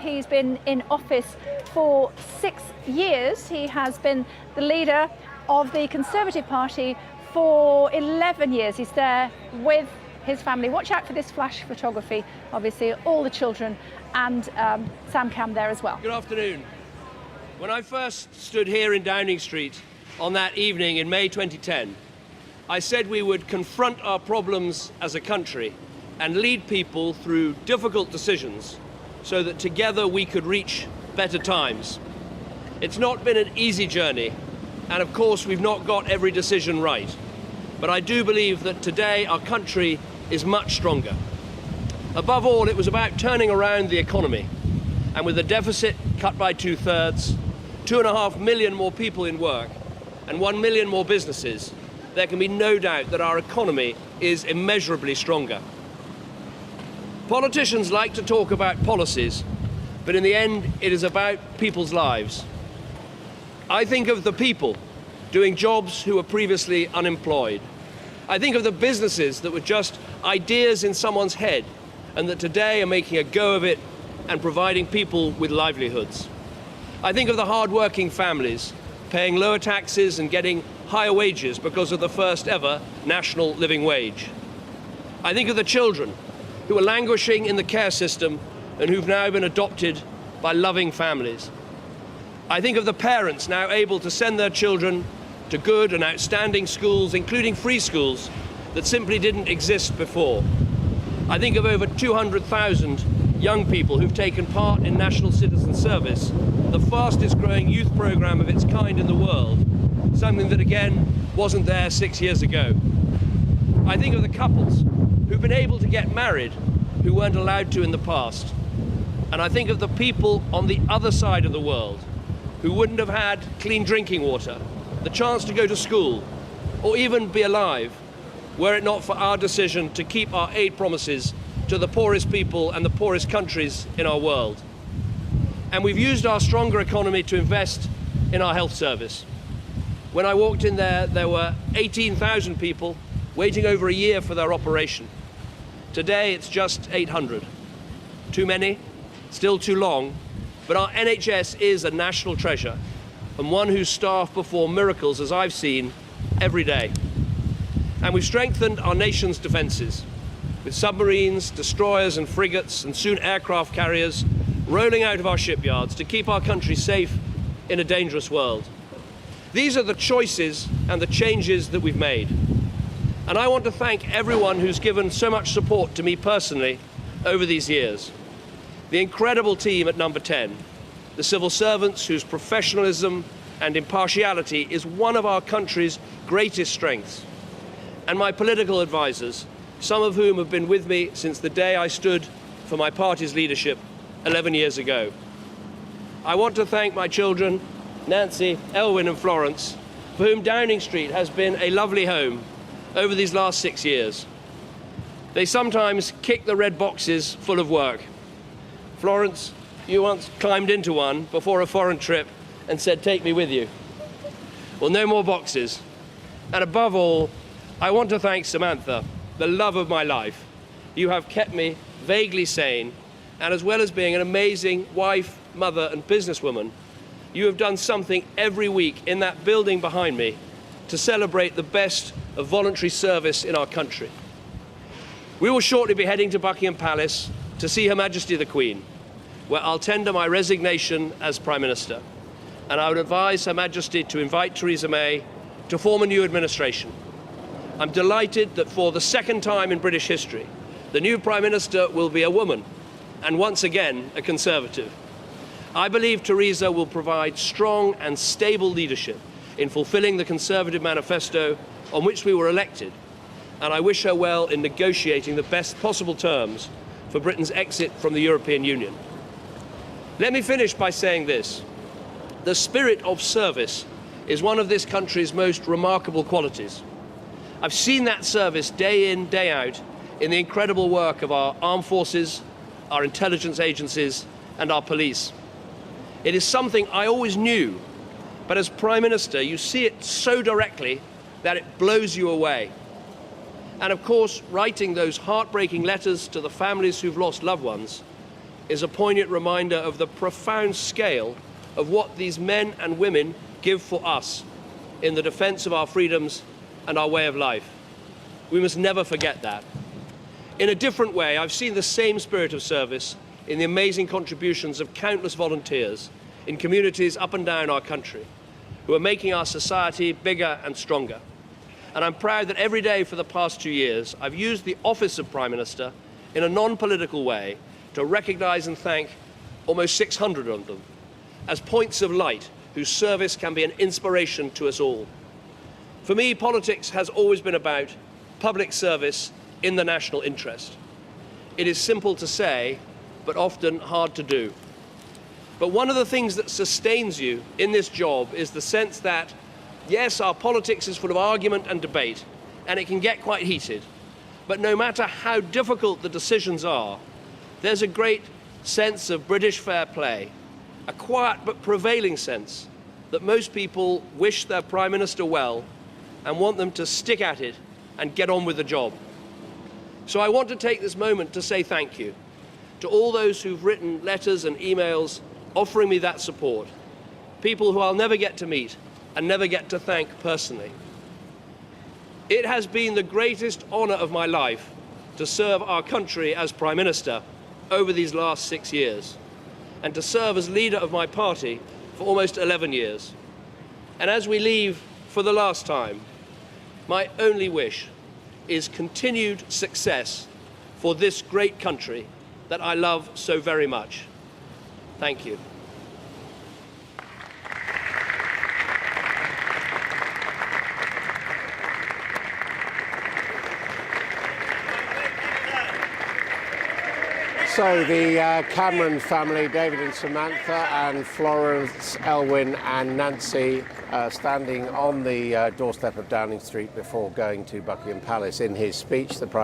He's been in office for 6 years. He has been the leader of the Conservative Party for 11 years. He's there with his family. Watch out for this flash photography. Obviously, all the children and Sam Cam there as well. Good afternoon. When I first stood here in Downing Street on that evening in May 2010, I said we would confront our problems as a country and lead people through difficult decisions so that together we could reach better times. It's not been an easy journey, and of course we've not got every decision right. But I do believe that today our country is much stronger. Above all, it was about turning around the economy, and with the deficit cut by 2/3, 2.5 million more people in work, and 1 million more businesses, there can be no doubt that our economy is immeasurably stronger. Politicians like to talk about policies, but in the end, it is about people's lives. I think of the people doing jobs who were previously unemployed. I think of the businesses that were just ideas in someone's head and that today are making a go of it and providing people with livelihoods. I think of the hard-working families paying lower taxes and getting higher wages because of the first ever national living wage. I think of the children who are languishing in the care system and who've now been adopted by loving families. I think of the parents now able to send their children to good and outstanding schools, including free schools, that simply didn't exist before. I think of over 200,000 young people who've taken part in National Citizen Service, the fastest growing youth programme of its kind in the world, something that again wasn't there 6 years ago. I think of the couples who've been able to get married who weren't allowed to in the past. And I think of the people on the other side of the world who wouldn't have had clean drinking water, the chance to go to school, or even be alive, were it not for our decision to keep our aid promises to the poorest people and the poorest countries in our world. And we've used our stronger economy to invest in our health service. When I walked in there were 18,000 people waiting over a year for their operation. Today, it's just 800. Too many, still too long, but our NHS is a national treasure and one whose staff perform miracles, as I've seen, every day. And we've strengthened our nation's defences with submarines, destroyers and frigates, and soon aircraft carriers rolling out of our shipyards to keep our country safe in a dangerous world. These are the choices and the changes that we've made. And I want to thank everyone who's given so much support to me personally over these years. The incredible team at Number 10, the civil servants whose professionalism and impartiality is one of our country's greatest strengths, and my political advisors, some of whom have been with me since the day I stood for my party's leadership 11 years ago. I want to thank my children, Nancy, Elwyn and Florence, for whom Downing Street has been a lovely home over these last 6 years. They sometimes kick the red boxes full of work. Florence, you once climbed into one before a foreign trip and said, "Take me with you." Well, no more boxes. And above all, I want to thank Samantha, the love of my life. You have kept me vaguely sane, and as well as being an amazing wife, mother and businesswoman, you have done something every week in that building behind me to celebrate the best of voluntary service in our country. We will shortly be heading to Buckingham Palace to see Her Majesty the Queen, where I'll tender my resignation as Prime Minister. And I would advise Her Majesty to invite Theresa May to form a new administration. I'm delighted that for the second time in British history, the new Prime Minister will be a woman, and once again, a Conservative. I believe Theresa will provide strong and stable leadership in fulfilling the Conservative manifesto on which we were elected, and I wish her well in negotiating the best possible terms for Britain's exit from the European Union. Let me finish by saying this. The spirit of service is one of this country's most remarkable qualities. I've seen that service day in, day out in the incredible work of our armed forces, our intelligence agencies, and our police. It is something I always knew, but as Prime Minister, you see it so directly that it blows you away. And of course, writing those heartbreaking letters to the families who've lost loved ones, is a poignant reminder of the profound scale of what these men and women give for us in the defense of our freedoms and our way of life. We must never forget that. In a different way, I've seen the same spirit of service in the amazing contributions of countless volunteers in communities up and down our country who are making our society bigger and stronger. And I'm proud that every day for the past 2 years, I've used the office of Prime Minister in a non-political way to recognise and thank almost 600 of them as points of light whose service can be an inspiration to us all. For me, politics has always been about public service in the national interest. It is simple to say, but often hard to do. But one of the things that sustains you in this job is the sense that, yes, our politics is full of argument and debate, and it can get quite heated. But no matter how difficult the decisions are, there's a great sense of British fair play, a quiet but prevailing sense that most people wish their Prime Minister well and want them to stick at it and get on with the job. So I want to take this moment to say thank you to all those who've written letters and emails offering me that support, people who I'll never get to meet and never get to thank personally. It has been the greatest honour of my life to serve our country as Prime Minister over these last 6 years, and to serve as leader of my party for almost 11 years. And as we leave for the last time, my only wish is continued success for this great country that I love so very much. Thank you. So the Cameron family, David and Samantha, and Florence, Elwyn and Nancy, standing on the doorstep of Downing Street before going to Buckingham Palace. In his speech, the Prime